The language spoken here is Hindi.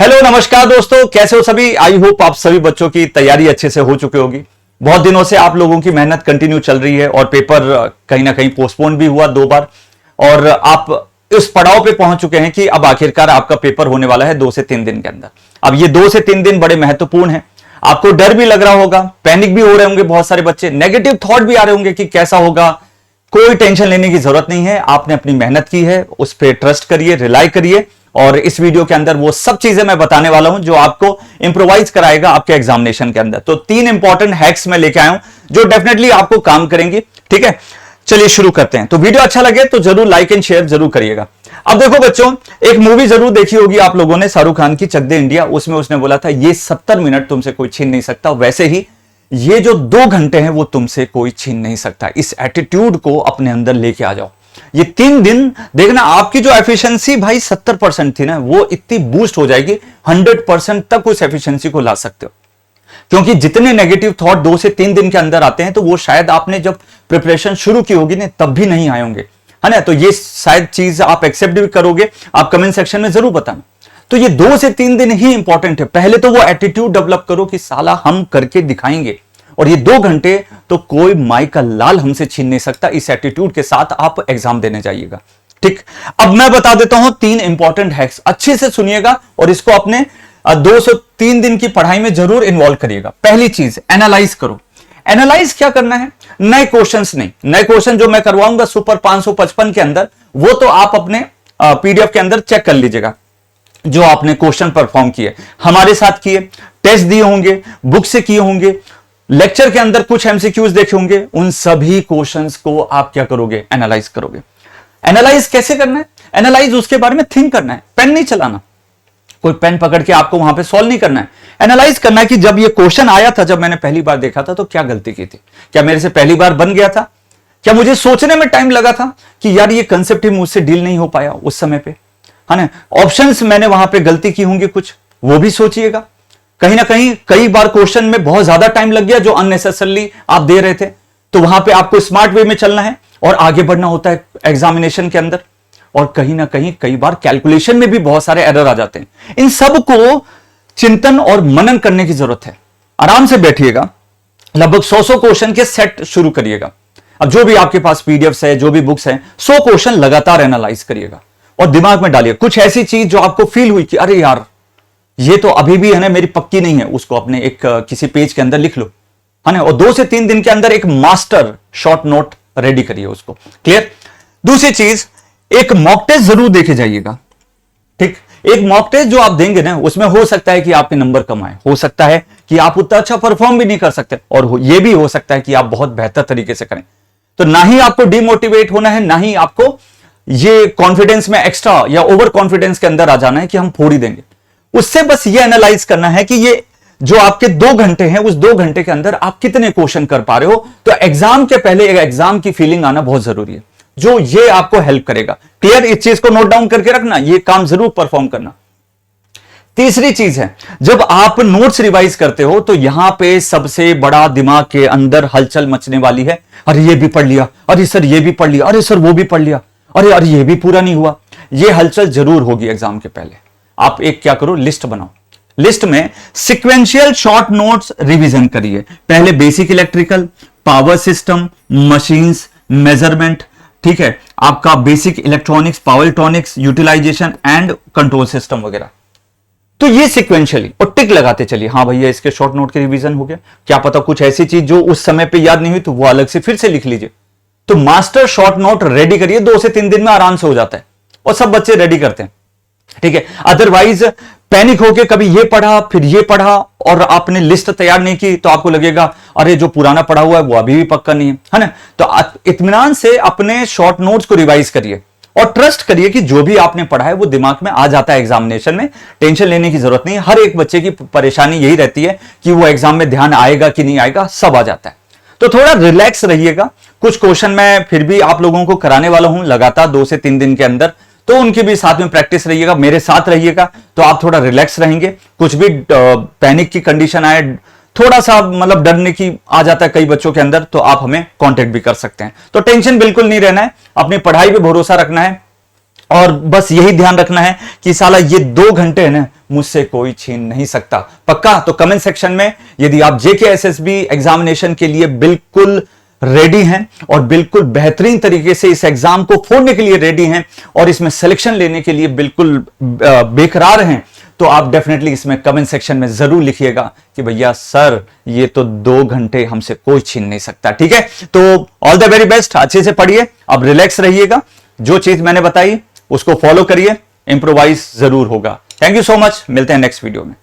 हेलो नमस्कार दोस्तों, कैसे हो सभी। आई होप आप सभी बच्चों की तैयारी अच्छे से हो चुकी होगी। बहुत दिनों से आप लोगों की मेहनत कंटिन्यू चल रही है और पेपर कहीं ना कहीं पोस्टपोन भी हुआ 2 बार और आप इस पड़ाव पे पहुंच चुके हैं कि अब आखिरकार आपका पेपर होने वाला है 2 से 3 दिन के अंदर। अब ये 2 से 3 दिन बड़े महत्वपूर्ण है। आपको डर भी लग रहा होगा, पैनिक भी हो रहे होंगे, बहुत सारे बच्चे नेगेटिव थॉट भी आ रहे होंगे कि कैसा होगा। कोई टेंशन लेने की जरूरत नहीं है, आपने अपनी मेहनत की है, उस पर ट्रस्ट करिए, रिलाई करिए। और इस वीडियो के अंदर वो सब चीजें मैं बताने वाला हूं जो आपको इंप्रोवाइज कराएगा आपके एग्जामिनेशन के अंदर। तो 3 इंपॉर्टेंट हैक्स मैं लेके आया हूं जो डेफिनेटली आपको काम करेंगी। ठीक है, चलिए शुरू करते हैं। तो वीडियो अच्छा लगे तो जरूर लाइक एंड शेयर जरूर करिएगा। अब देखो बच्चों, एक मूवी जरूर देखी होगी आप लोगों ने, शाहरुख खान की चक दे इंडिया। उसमें उसने बोला था ये 70 मिनट तुमसे कोई छीन नहीं सकता। वैसे ही ये जो 2 घंटे हैं वो तुमसे कोई छीन नहीं सकता। इस एटीट्यूड को अपने अंदर लेके आ जाओ। ये 3 दिन देखना, आपकी जो एफिशिएंसी भाई 70% थी ना, वो इतनी बूस्ट हो जाएगी, 100% तक उस एफिशिएंसी को ला सकते हो। क्योंकि जितने नेगेटिव थॉट 2 से 3 दिन के अंदर आते हैं तो वो शायद आपने जब प्रिपरेशन शुरू की होगी ना तब भी नहीं आए होंगे, है ना। तो ये शायद चीज आप एक्सेप्ट भी करोगे, आप कमेंट सेक्शन में जरूर बताना। तो ये 2 से 3 दिन ही इंपॉर्टेंट है। पहले तो वो एटीट्यूड डेवलप करो कि साला हम करके दिखाएंगे, और ये 2 घंटे तो कोई माई का लाल हमसे छीन नहीं सकता। इस एटीट्यूड के साथ आप एग्जाम देने जाइएगा। ठीक, अब मैं बता देता हूं 3 इंपॉर्टेंट हैक्स, अच्छे से सुनिएगा और इसको अपने 203 दिन की पढ़ाई में जरूर इन्वॉल्व करिएगा। पहली चीज, एनालाइज करो। एनालाइज क्या करना है? नए क्वेश्चंस नहीं, नए क्वेश्चन जो मैं करवाऊंगा सुपर 555 के अंदर, वो तो आप अपने पीडीएफ के अंदर चेक कर लीजिएगा। जो आपने क्वेश्चन परफॉर्म किए, हमारे साथ किए, टेस्ट दिए होंगे, बुक से किए होंगे, लेक्चर के अंदर कुछ एमसीक्यूज देखे होंगे, उन सभी क्वेश्चंस को आप क्या करोगे? एनालाइज करोगे। एनालाइज कैसे करना है? एनालाइज उसके बारे में थिंक करना है, पेन नहीं चलाना, कोई पेन पकड़ के आपको वहां पे सॉल्व नहीं करना है। एनालाइज करना है कि जब ये क्वेश्चन आया था, जब मैंने पहली बार देखा था तो क्या गलती की थी, क्या मेरे से पहली बार बन गया था, क्या मुझे सोचने में टाइम लगा था कि यार ये कंसेप्ट ही मुझसे डील नहीं हो पाया उस समय पे, है ना। ऑप्शंस मैंने वहां पे गलती की होंगी कुछ, वो भी सोचिएगा। कहीं ना कहीं कई बार क्वेश्चन में बहुत ज्यादा टाइम लग गया जो अननेसेसरली आप दे रहे थे, तो वहां पे आपको स्मार्ट वे में चलना है और आगे बढ़ना होता है एग्जामिनेशन के अंदर। और कहीं ना कहीं कई बार कैलकुलेशन में भी बहुत सारे एरर आ जाते हैं। इन सब को चिंतन और मनन करने की जरूरत है। आराम से बैठिएगा, लगभग 100 क्वेश्चन के सेट शुरू करिएगा। अब जो भी आपके पास पीडीएफ है, जो भी बुक्स हैं, 100 क्वेश्चन लगातार एनालाइज करिएगा और दिमाग में डालिए कुछ ऐसी चीज जो आपको फील हुई कि अरे यार ये तो अभी भी है ना मेरी पक्की नहीं है, उसको अपने एक किसी पेज के अंदर लिख लो, है ना। और 2 से 3 दिन के अंदर एक मास्टर शॉर्ट नोट रेडी करिए उसको। क्लियर? दूसरी चीज, एक मॉक टेस्ट जरूर देके जाइएगा। ठीक, एक मॉक टेस्ट जो आप देंगे ना, उसमें हो सकता है कि आपके नंबर कम आए, हो सकता है कि आप उतना अच्छा परफॉर्म भी नहीं कर सकते, और यह भी हो सकता है कि आप बहुत बेहतर तरीके से करें। तो ना ही आपको डिमोटिवेट होना है, ना ही आपको ये कॉन्फिडेंस में एक्स्ट्रा या ओवर कॉन्फिडेंस के अंदर आ जाना है कि हम फोड़ ही देंगे। उससे बस ये एनालाइज करना है कि ये जो आपके 2 घंटे हैं, उस 2 घंटे के अंदर आप कितने क्वेश्चन कर पा रहे हो। तो एग्जाम के पहले एक एग्जाम की फीलिंग आना बहुत जरूरी है, जो ये आपको हेल्प करेगा। क्लियर? इस चीज को नोट डाउन करके रखना, ये काम जरूर परफॉर्म करना। तीसरी चीज है, जब आप नोट्स रिवाइज करते हो तो यहां पे सबसे बड़ा दिमाग के अंदर हलचल मचने वाली है। अरे ये भी पढ़ लिया, अरे सर ये भी पढ़ लिया, अरे सर वो भी पढ़ लिया, अरे अरे ये भी पूरा नहीं हुआ। ये हलचल जरूर होगी एग्जाम के पहले। आप एक क्या करो, लिस्ट बनाओ। लिस्ट में सिक्वेंशियल शॉर्ट नोट्स रिवीजन करिए। पहले basic electrical, power system, machines, measurement, ठीक है, आपका basic electronics, power electronics, utilisation and control system वगैरह। तो ये सिक्वेंशियली, और टिक लगाते चलिए, हाँ भैया इसके शॉर्ट नोट के रिवीजन हो गया। क्या पता कुछ ऐसी चीज जो उस समय पे याद नहीं हुई तो वो अलग से फिर से लिख लीजिए। तो मास्टर शॉर्ट नोट रेडी करिए, 2 से 3 दिन में आराम से हो जाता है और सब बच्चे रेडी करते हैं। ठीक है, अदरवाइज पैनिक होके कभी ये पढ़ा फिर ये पढ़ा और आपने लिस्ट तैयार नहीं की तो आपको लगेगा अरे जो पुराना पढ़ा हुआ है वो अभी भी पक्का नहीं है ना। तो इत्मीनान से अपने शॉर्ट नोट्स को रिवाइज करिए और ट्रस्ट करिए कि जो भी आपने पढ़ा है वो दिमाग में आ जाता है एग्जामिनेशन में। टेंशन लेने की जरूरत नहीं है। हर एक बच्चे की परेशानी यही रहती है कि वो एग्जाम में ध्यान आएगा कि नहीं आएगा, सब आ जाता है। तो थोड़ा रिलैक्स रहिएगा। कुछ क्वेश्चन मैं फिर भी आप लोगों को कराने वाला हूं लगातार 2 से 3 दिन के अंदर, तो उनकी भी साथ में प्रैक्टिस रहिएगा, मेरे साथ रहिएगा, तो आप थोड़ा रिलैक्स रहेंगे। कुछ भी पैनिक की कंडीशन आए, थोड़ा सा मतलब डरने की आ जाता है कई बच्चों के अंदर, तो आप हमें कांटेक्ट भी कर सकते हैं। तो टेंशन बिल्कुल नहीं रहना है, अपनी पढ़ाई पे भरोसा रखना है और बस यही ध्यान रखना है कि साला ये 2 घंटे है ना मुझसे कोई छीन नहीं सकता। पक्का? तो कमेंट सेक्शन में यदि आप जेके एसएसबी एग्जामिनेशन के लिए बिल्कुल रेडी हैं और बिल्कुल बेहतरीन तरीके से इस एग्जाम को फोड़ने के लिए रेडी हैं और इसमें सिलेक्शन लेने के लिए बिल्कुल बेकरार हैं, तो आप डेफिनेटली इसमें कमेंट सेक्शन में जरूर लिखिएगा कि भैया सर ये तो 2 घंटे हमसे कोई छीन नहीं सकता। ठीक है, तो ऑल द वेरी बेस्ट, अच्छे से पढ़िए, अब रिलैक्स रहिएगा, जो चीज मैंने बताई उसको फॉलो करिए, इंप्रोवाइज जरूर होगा। थैंक यू सो मच, मिलते हैं नेक्स्ट वीडियो में।